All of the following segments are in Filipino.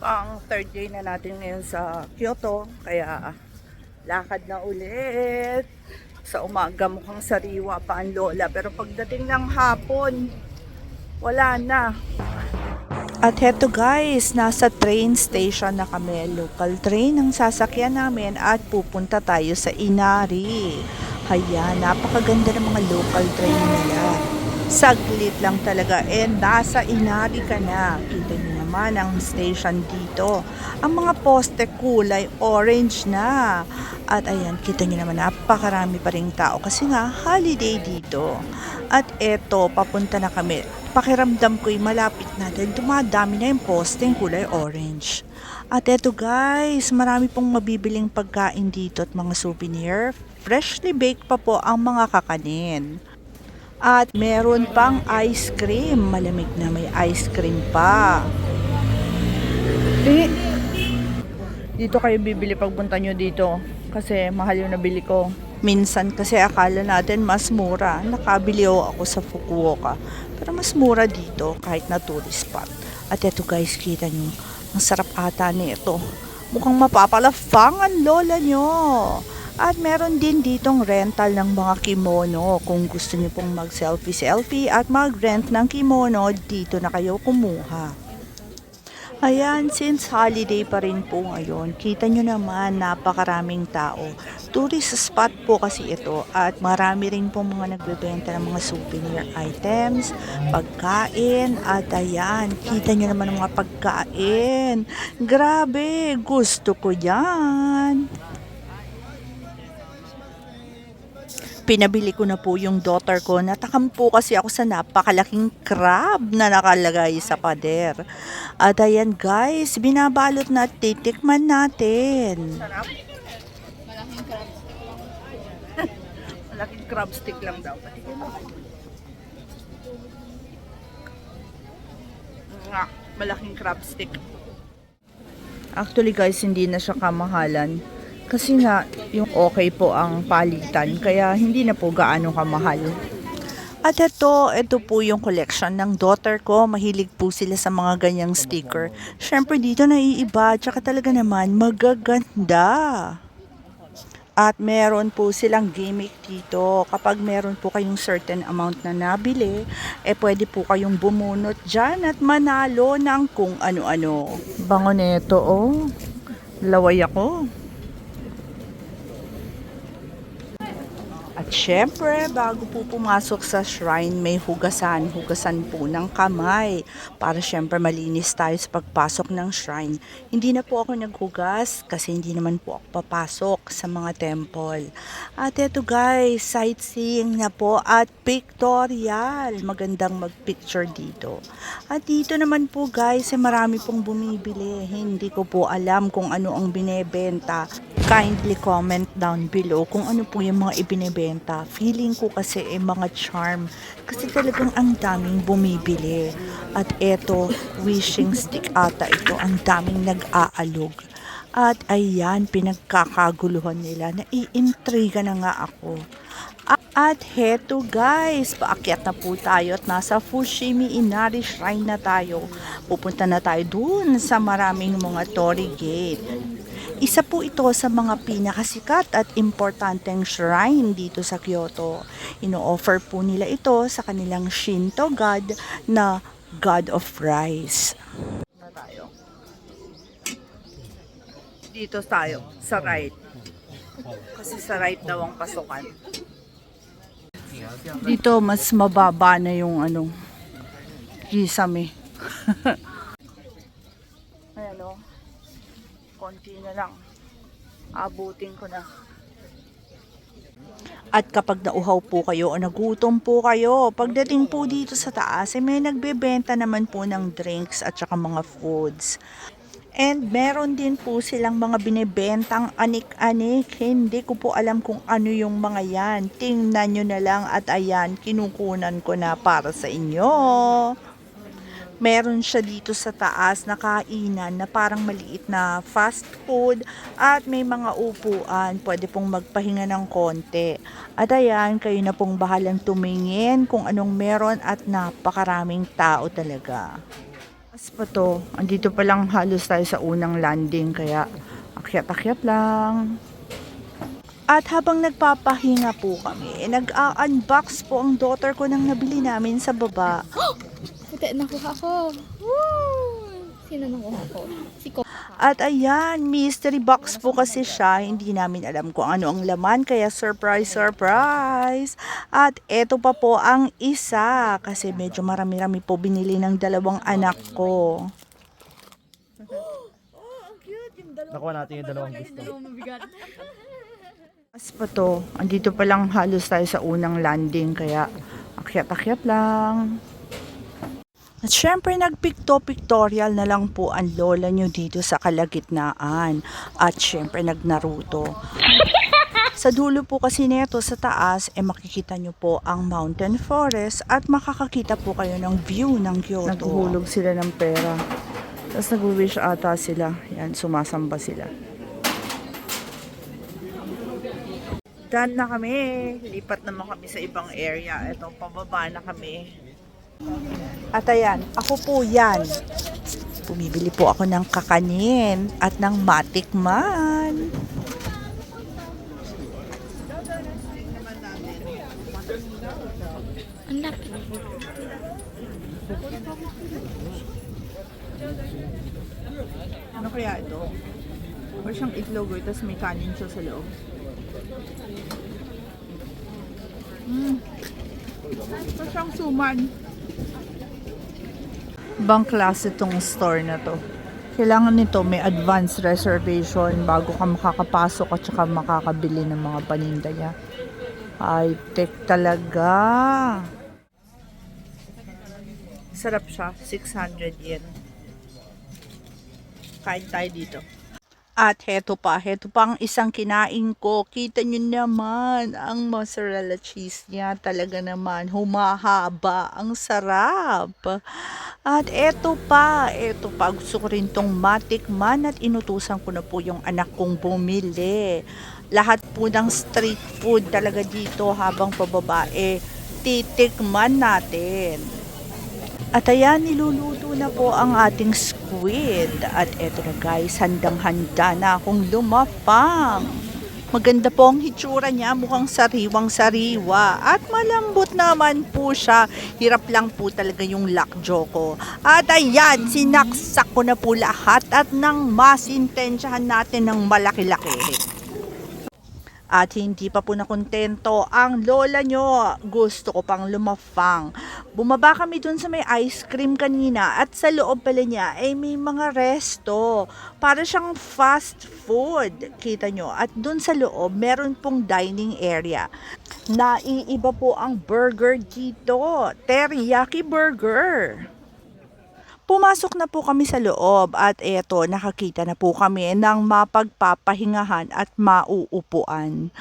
Pang third day na natin ngayon sa Kyoto, kaya lakad na ulit. Sa umaga mukhang sariwa pa ang lola, pero pagdating ng hapon, wala na. At heto guys, nasa train station na kami. Local train ang sasakyan namin at pupunta tayo sa Inari. Haya, napakaganda ng mga local train nila. Saglit lang talaga nasa Inari ka na. Kita niyo naman ang station dito. Ang mga poste kulay orange na. At ayan, kita niyo naman napakarami pa ring tao kasi nga holiday dito. At eto, papunta na kami. Pakiramdam ko'y malapit na dahil dumadami na yung posteng kulay orange. At eto guys, marami pong mabibiling pagkain dito at mga souvenir. Freshly baked pa po ang mga kakanin. At meron pang ice cream. Malamig na may ice cream pa. Dito kayo bibili pagpunta nyo dito. Kasi mahal yung nabili ko. Minsan kasi akala natin mas mura. Nakabili ako sa Fukuoka. Pero mas mura dito kahit na tourist spot. At eto guys, kita nyo. Ang sarap ata nito. Mukhang mapapalafang ang lola nyo. At meron din ditong rental ng mga kimono. Kung gusto nyo pong mag-selfie-selfie at mag-rent ng kimono, dito na kayo kumuha. Ayan, since holiday pa rin po ngayon, kita nyo naman napakaraming tao. Tourist spot po kasi ito at marami rin po mga nagbebenta ng mga souvenir items, pagkain at ayan, kita nyo naman ang mga pagkain. Grabe, gusto ko yan. Pinabili ko na po yung daughter ko. Natakam po kasi ako sa napakalaking crab na nakalagay sa pader. At ayan guys, binabalot na titikman natin. Sarap. Malaking crab stick lang. Malaking crab stick lang daw. Malaking crab stick. Actually guys, hindi na siya kamahalan. Kasi nga, yung okay po ang palitan, kaya hindi na po gaano kamahal. At ito po yung collection ng daughter ko. Mahilig po sila sa mga ganyang sticker. Syempre dito naiiba, tsaka talaga naman magaganda. At meron po silang gimmick dito. Kapag meron po kayong certain amount na nabili, pwede po kayong bumunot dyan at manalo ng kung ano-ano. Bango nito, oh. Laway ako. At syempre, bago po pumasok sa shrine, may hugasan po ng kamay para syempre malinis tayo sa pagpasok ng shrine. Hindi na po ako naghugas kasi hindi naman po ako papasok sa mga temple. At eto guys, sightseeing na po at pictorial. Magandang magpicture dito. At dito naman po guys, marami pong bumibili. Hindi ko po alam kung ano ang binebenta. Kindly comment down below kung ano po yung mga ibinebenta. Feeling ko kasi mga charm. Kasi talagang ang daming bumibili. At eto, wishing stick ata ito. Ang daming nag-aalog. At ayan, pinagkakaguluhan nila. Naiintriga na nga ako. At heto guys, paakyat na po tayo at nasa Fushimi Inari Shrine na tayo. Pupunta na tayo dun sa maraming mga torii gate. Isa po ito sa mga pinakasikat at importanteng shrine dito sa Kyoto. Ino-offer po nila ito sa kanilang Shinto god na God of Rice. Dito tayo, sa right. Kasi sa right daw ang pasukan. Dito mas mababa na yung kisame. Ayan o. Konti na lang. Abutin ko na. At kapag nauhaw po kayo o nagutom po kayo, pagdating po dito sa taas, may nagbebenta naman po ng drinks at saka mga foods. And meron din po silang mga binibentang anik-anik. Hindi ko po alam kung ano yung mga yan. Tingnan nyo na lang at ayan, kinukunan ko na para sa inyo. Meron siya dito sa taas na kainan na parang maliit na fast food at may mga upuan. Pwede pong magpahinga ng konti. At ayan, kayo na pong bahalang tumingin kung anong meron at napakaraming tao talaga. Pa to, andito pa lang halos tayo sa unang landing kaya akyat-akyat lang. At habang nagpapahinga po kami, nag-unbox po ang daughter ko ng nabili namin sa baba. Puti, nakuha ko. Woo! Sino nakuha ko? Si Ko. At ayan, mystery box po kasi siya. Hindi namin alam kung ano ang laman, kaya surprise, surprise. At eto pa po ang isa, kasi medyo marami-rami po binili ng dalawang anak ko. Nakuha natin yung dalawang gusto. Pa to, andito pa lang halos tayo sa unang landing kaya akyat-akyat lang. At syempre nagpictorial na lang po ang lola nyo dito sa kalagitnaan. At syempre nagnaruto. Sa dulo po kasi nito sa taas, makikita nyo po ang mountain forest at makakakita po kayo ng view ng Kyoto. Naghuhulog sila ng pera. Tapos nag-wish ata sila. Yan, sumasamba sila. Done na kami. Lipat naman kami sa ibang area. Ito, pababa na kami. At ayan, ako po yan. Bumibili po ako ng kakanin at ng matikman. Ang laki. Ano kaya ito? Or siyang itlog, tapos may kanin siya sa loob. Ito siyang suman. Ibang klase itong store na to. Kailangan nito may advance reservation bago ka makakapasok at saka makakabili ng mga paninda niya. High-tech talaga. Sarap siya. 600 yen. Kain tayo dito. At heto pa ang isang kinain ko. Kita nyo naman, ang mozzarella cheese niya talaga naman humahaba. Ang sarap. At eto pa, gusto ko rin tong matikman at inutusan ko na po yung anak kong bumili. Lahat po ng street food talaga dito habang pababa, titikman natin. At ayan, niluluto na po ang ating squid. At eto na guys, handang-handa na akong lumapang. Maganda po ang hitsura niya, mukhang sariwang-sariwa. At malambot naman po siya. Hirap lang po talaga yung lakjo ko. At ayan, sinaksak ko na po lahat at nang masintensyahan natin ng malaki-laki. At hindi pa po nakontento ang lola nyo. Gusto ko pang lumafang. Bumaba kami dun sa may ice cream kanina at sa loob pala niya ay may mga resto. Para siyang fast food. Kita nyo. At dun sa loob meron pong dining area. Naiiba po ang burger dito. Teriyaki burger. Pumasok na po kami sa loob at eto, nakakita na po kami ng mapagpapahingahan at mauupuan.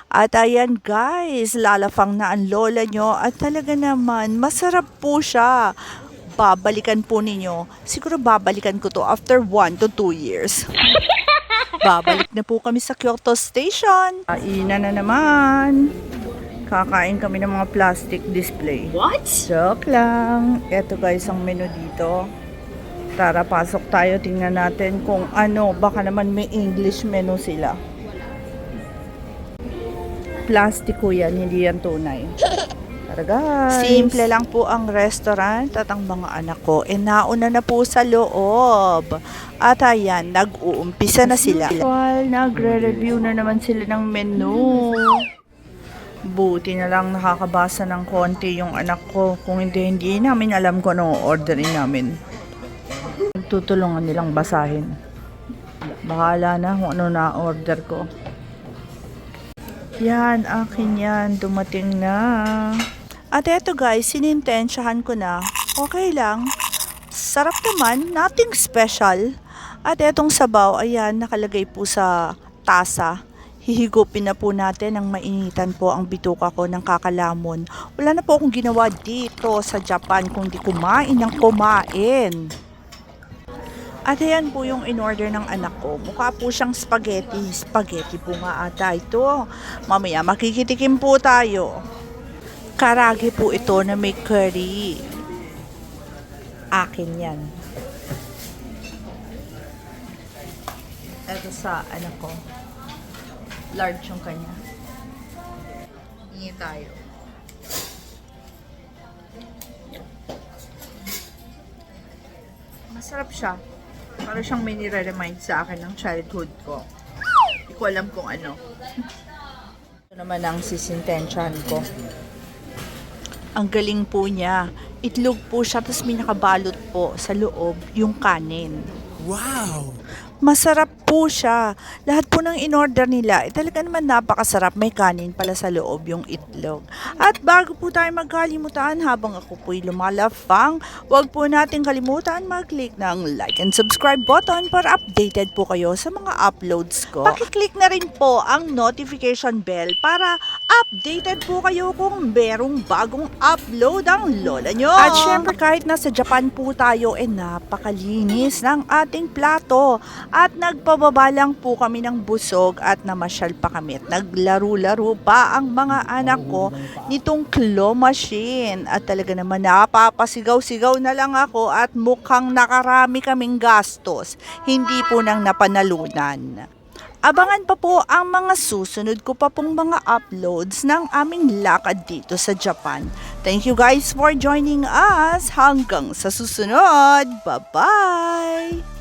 At ayan guys, lalafang na ang lola nyo at talaga naman masarap po siya. Babalikan po ninyo. Siguro babalikan ko to after 1 to 2 years. Babalik na po kami sa Kyoto Station. Kainan na naman. Kakain kami ng mga plastic display. What? Joke lang. Eto guys ang menu dito. Tara, pasok tayo. Tingnan natin kung ano. Baka naman may English menu sila. Plastiko yan, hindi yan tunay. Tara guys. Simple lang po ang restaurant at ang mga anak ko. Nauna na po sa loob. At ayan, nag-uumpisa na sila. Well, nagre-review na naman sila ng menu. Buti na lang nakakabasa ng konti yung anak ko. Kung hindi namin alam kung ano orderin namin. Tutulungan nilang basahin. Bahala na kung ano na-order ko. Yan, akin yan. Dumating na. At eto guys, sinintensyahan ko na. Okay lang. Sarap naman. Nothing special. At etong sabaw, ayan, nakalagay po sa tasa. Hihigupin na po natin ng mainitan po ang bituka ko ng kakalamon. Wala na po akong ginawa dito sa Japan kung di kumain ng kumain. At ayan po yung in-order ng anak ko. Mukha po siyang spaghetti. Spaghetti po nga ata ito. Mamaya makikitikim po tayo. Karage po ito na may curry. Akin yan. Ito sa anak ko. Large yung kanya. Hingi tayo. Masarap siya. Para siyang may nire-remind sa akin ng childhood ko. Hindi ko alam kung ano. Ito naman ang sisintensyahan ko. Ang galing po niya. Itlog po siya, tapos may nakabalot po sa loob yung kanin. Wow! Masarap po siya. Lahat po ng in-order nila, talaga naman napakasarap. May kanin pala sa loob yung itlog. At bago po tayo magkalimutan, habang ako po'y lumalafang, huwag po natin kalimutan mag-click ng like and subscribe button para updated po kayo sa mga uploads ko. Pakiclick na rin po ang notification bell para updated po kayo kung merong bagong upload ang lola nyo. At syempre kahit nasa Japan po tayo, napakalinis ng ating plato. At nagpababa lang po kami ng busog at namasyal pa kami. At naglaro-laro pa ang mga anak ko nitong claw machine. At talaga naman napapasigaw-sigaw na lang ako at mukhang nakarami kaming gastos. Hindi po nang napanalunan. Abangan pa po ang mga susunod ko pa pong mga uploads ng aming lakad dito sa Japan. Thank you guys for joining us. Hanggang sa susunod. Bye-bye!